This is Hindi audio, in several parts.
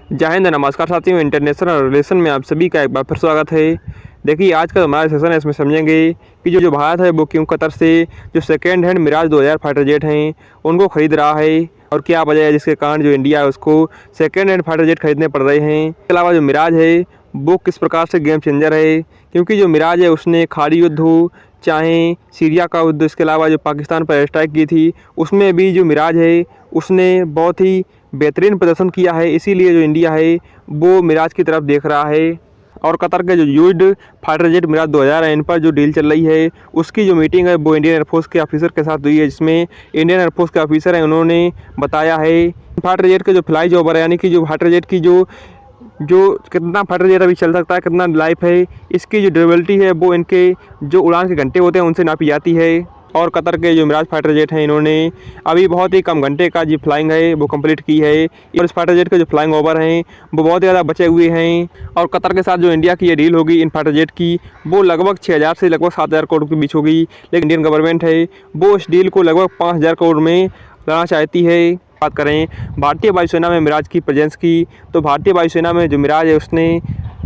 जय हिंद, नमस्कार साथियों। इंटरनेशनल रिलेशन में आप सभी का एक बार फिर स्वागत है। देखिए, आज का हमारा सेशन है, इसमें समझेंगे कि जो जो भारत है वो क्यों कतर से जो second hand Mirage 2000 fighter jet हैं उनको खरीद रहा है और क्या वजह है जिसके कारण जो इंडिया है उसको सेकेंड हैंड फाइटर जेट खरीदने पड़ रहे हैं। इसके अलावा जो मिराज है वो किस प्रकार से गेम चेंजर है, क्योंकि जो मिराज है उसने खाड़ी युद्ध हो चाहे सीरिया का युद्ध, इसके अलावा जो पाकिस्तान पर स्ट्राइक की थी उसमें भी जो मिराज है उसने बहुत ही बेहतरीन प्रदर्शन किया है। इसीलिए जो इंडिया है वो मिराज की तरफ देख रहा है। और कतर के जो यूज्ड फाइटर जेट मिराज 2000 है, इन पर जो डील चल रही है उसकी जो मीटिंग है वो इंडियन एयरफोर्स के ऑफिसर के साथ हुई है, जिसमें इंडियन एयरफोर्स के ऑफिसर हैं उन्होंने बताया है फाइटर जेट के जो फ्लाई जॉबर है, यानी कि जो फाइटर जेट की जो जो कितना फाइटर जेट अभी चल सकता है, कितना लाइफ है, इसकी जो ड्यूरेबिलिटी है वो इनके जो उड़ान के घंटे होते हैं उनसे नापी जाती है। और कतर के जो मिराज फाइटर जेट हैं इन्होंने अभी बहुत ही कम घंटे का जो फ्लाइंग है वो कंप्लीट की है, और इस फाइटर जेट के जो फ्लाइंग ओवर हैं वो बहुत ज़्यादा बचे हुए हैं। और कतर के साथ जो इंडिया की ये डील होगी इन फाइटर जेट की वो लगभग 6000 से लगभग 7000 करोड़ के बीच होगी, लेकिन इंडियन गवर्नमेंट है वो इस डील को लगभग 5000 करोड़ में लाना चाहती है। बात करें भारतीय वायुसेना में मिराज की प्रेजेंस की, तो भारतीय वायुसेना में जो मिराज है उसने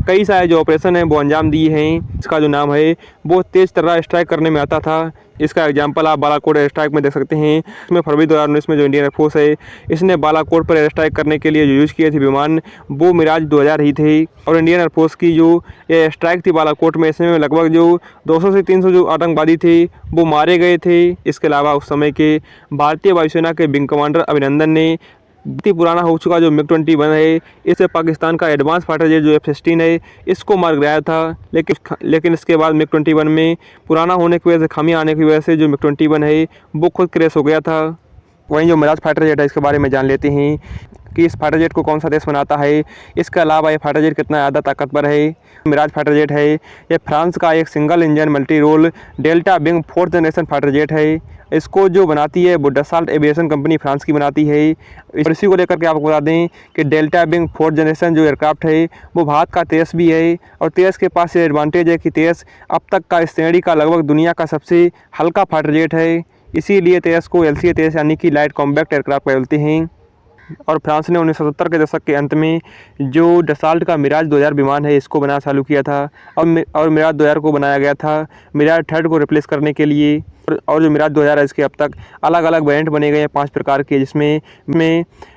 कई सारे जो ऑपरेशन हैं वो अंजाम दिए हैं। इसका जो नाम है वो तेज़ तर्रार स्ट्राइक करने में आता था। इसका एग्जाम्पल आप बालाकोट एयर स्ट्राइक में देख सकते हैं। इसमें फरवरी 2019 में जो इंडियन एयरफोर्स है इसने बालाकोट पर एयर स्ट्राइक करने के लिए जो यूज़ किए थे विमान वो मिराज 2000 ही थे। और इंडियन एयरफोर्स की जो एयर स्ट्राइक थी बालाकोट में, इसमें लगभग जो 200 से 300 जो आतंकवादी थे वो मारे गए थे। इसके अलावा उस समय के भारतीय वायुसेना के विंग कमांडर अभिनंदन ने बहुत ही पुराना हो चुका जो MiG-21 है, इससे पाकिस्तान का एडवांस फाइटर जेट जो F-16 है इसको मार गिराया था। लेकिन इसके बाद MiG-21 में पुराना होने की वजह से, खामियां आने की वजह से जो MiG-21 है वो खुद क्रैश हो गया था। वहीं जो मिराज फाइटर जेट है इसके बारे में जान लेते हैं कि इस फाइटर जेट को कौन सा देश बनाता है, इसके अलावा ये फाइटर जेट कितना ज़्यादा ताकतवर है। मिराज फाइटर जेट है ये फ्रांस का एक single engine multi role delta wing 4th generation fighter jet है। इसको जो बनाती है वो डसाल्ट एविएशन कंपनी फ्रांस की बनाती है। इसी को लेकर के आपको बता दें कि डेल्टा विंग 4th जनरेशन जो एयरक्राफ्ट है वो भारत का तेजस भी है, और तेजस के पास ये एडवांटेज है कि तेजस अब तक का इस श्रेणी का लगभग दुनिया का सबसे हल्का फाइटर जेट है। इसीलिए तेजस को LCA तेजस यानी कि लाइट कॉम्पैक्ट एयरक्राफ्ट बोलते हैं। और फ्रांस ने 1970 के दशक के अंत में जो डसाल्ट का मिराज 2000 विमान है इसको बनाना चालू किया था, और मिराज 2000 को बनाया गया था मिराज 3rd को रिप्लेस करने के लिए। और जो मिराज 2000 है इसके अब तक अलग अलग वेरिएंट बने गए हैं 5 प्रकार के, जिसमें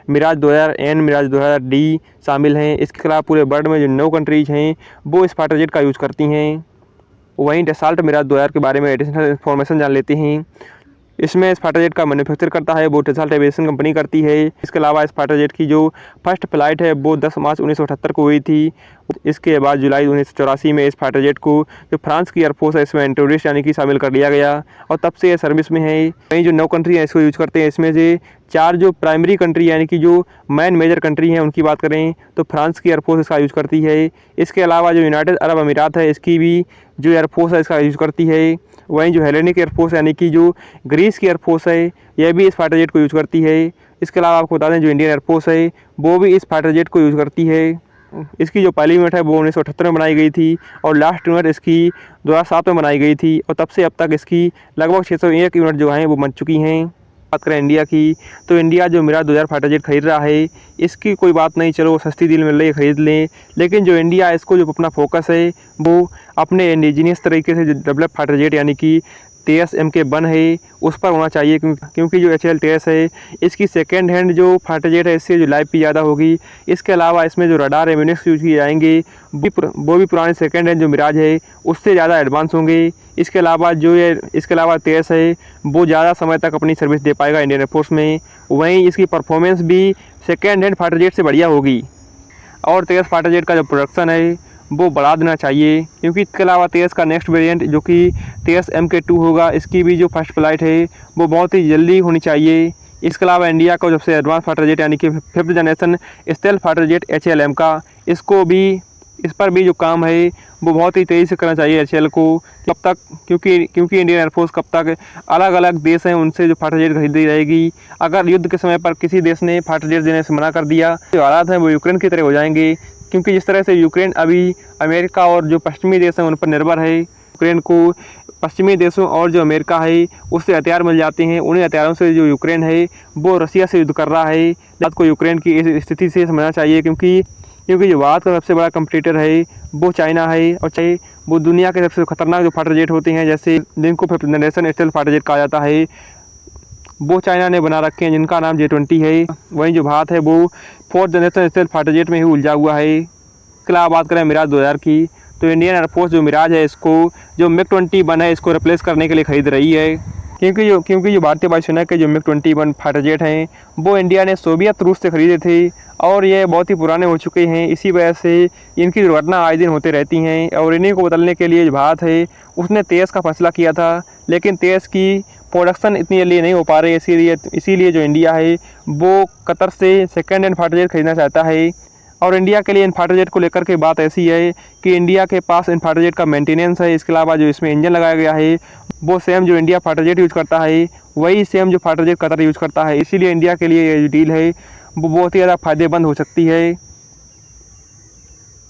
मिराज 2000N, मिराज 2000D शामिल हैं। इसके अलावा पूरे वर्ल्ड में जो 9 कंट्रीज हैं वो इस फाइटर जेट का यूज़ करती हैं। वहीं डसाल्ट मिराज 2000 के बारे में एडिशनल इन्फॉर्मेशन जान लेते हैं। इसमें इस फाइटर जेट का मैन्युफैक्चर करता है वो डसाल्ट एविएशन कंपनी करती है। इसके अलावा इस फाइटर जेट की जो फर्स्ट फ्लाइट है वो 10 मार्च 1978 को हुई थी। इसके बाद जुलाई 1984 में इस फाइटर जेट को जो फ्रांस की एयरफोर्स है इसमें इंट्रोड्यूस यानी कि शामिल कर लिया गया, और तब से ये सर्विस में है। वहीं जो 9 कंट्री हैं इसको यूज करते हैं, इसमें से 4 जो प्राइमरी कंट्री यानी कि जो मेजर कंट्री हैं उनकी बात करें तो फ्रांस की एयरफोर्स इसका यूज़ करती है। इसके अलावा जो यूनाइटेड अरब अमीरात है इसकी भी जो एयरफोर्स है इसका यूज़ करती है। वहीं जो हेलेनिक एयरफोर्स यानी कि जो ग्रीस की एयरफोर्स है यह भी इस फाइटर जेट को यूज़ करती है। इसके अलावा आपको बता दें जो इंडियन एयरफोर्स है वो भी इस फाइटर जेट को यूज़ करती है। इसकी जो पहली यूनिट है वो 1978 में बनाई गई थी, और लास्ट यूनिट इसकी 2007 में बनाई गई थी, और तब से अब तक इसकी लगभग 601 यूनिट जो हैं वो बन चुकी हैं। बात करें इंडिया की, तो इंडिया जो मिराज 2000 फाइटर जेट खरीद रहा है इसकी कोई बात नहीं, चलो सस्ती डील मिल रही है खरीद लें। लेकिन जो इंडिया है इसको जो अपना फोकस है वो अपने इंडिजीनियस तरीके से जो डेवलप फाइटर जेट यानी कि तेजस MK1 है उस पर होना चाहिए, क्योंकि जो HAL तेजस है इसकी सेकेंड हैंड जो फाइटर जेट है इससे जो लाइफ भी ज़्यादा होगी। इसके अलावा इसमें जो रडार एम्यूनिक्स यूज किए जाएंगे वो भी पुराने सेकेंड हैंड जो मिराज है उससे ज़्यादा एडवांस होंगे। इसके अलावा तेजस है वो ज़्यादा समय तक अपनी सर्विस दे पाएगा इंडियन एयरफोर्स में। वहीं इसकी परफॉर्मेंस भी सेकेंड हैंड फाइटर जेट से बढ़िया होगी। और तेजस फाइटर जेट का जो प्रोडक्शन है वो बढ़ा देना चाहिए, क्योंकि इसके अलावा तेजस का नेक्स्ट वेरिएंट जो कि तेजस MK2 होगा, इसकी भी जो फर्स्ट फ्लाइट है वो बहुत ही जल्दी होनी चाहिए। इसके अलावा इंडिया का सबसे एडवांस फाइटर जेट यानी कि 5th generation stealth fighter jet HLM का, इस पर भी जो काम है वो बहुत ही तेज़ी से करना चाहिए HAL को। कब तक, क्योंकि इंडियन एयरफोर्स कब तक अलग अलग देश हैं उनसे जो फाइटर जेट खरीदी रहेगी। अगर युद्ध के समय पर किसी देश ने फाइटर जेट देने से मना कर दिया, जो हालात हैं वो यूक्रेन की तरह हो जाएंगे, क्योंकि जिस तरह से यूक्रेन अभी अमेरिका और जो पश्चिमी देश हैं उन पर निर्भर है। यूक्रेन को पश्चिमी देशों और जो अमेरिका है उससे हथियार मिल जाते हैं। उन्हीं हथियारों से जो यूक्रेन है वो रसिया से युद्ध कर रहा है। भारत को यूक्रेन की इस स्थिति से समझना चाहिए, क्योंकि जो भारत का सबसे बड़ा कंपटीटर है वो चाइना है, और चाहे वो दुनिया के सबसे खतरनाक जो फाइटर जेट होते हैं, जैसे जिनको fifth generation stealth fighter jet कहा जाता है, वो चाइना ने बना रखे हैं, जिनका नाम J-20 है। वहीं जो भारत है वो fourth generation stealth fighter jet में ही उलझा हुआ है। इसके अलावा बात करें मिराज 2000 की, तो इंडियन एयरफोर्स जो मिराज है इसको जो MiG-21 है इसको रिप्लेस करने के लिए खरीद रही है, क्योंकि जो भारतीय वायुसेना के जो MiG-21 फाइटर जेट हैं वो इंडिया ने सोवियत रूस से खरीदे थे और ये बहुत ही पुराने हो चुके हैं। इसी वजह से इनकी दुर्घटना आए दिन होते रहती हैं, और इन्हीं को बदलने के लिए जो भारत है उसने तेज़ का फैसला किया था, लेकिन तेज़ की प्रोडक्शन इतनी जल्दी नहीं हो पा रही है। इसीलिए जो इंडिया है वो कतर से सेकेंड हैंड फाइटर जेट खरीदना चाहता है। और इंडिया के लिए इन फाइटर जेट को लेकर के बात ऐसी है कि इंडिया के पास इन फाइटर जेट का मेंटेनेंस है। इसके अलावा जो इसमें इंजन लगाया गया है वो सेम जो इंडिया फाइटर जेट यूज़ करता है वही सेम जो फाइटर जेट कतर यूज़ करता है। इसीलिए इंडिया के लिए ये डील है वो बहुत ही ज़्यादा फ़ायदेमंद हो सकती है।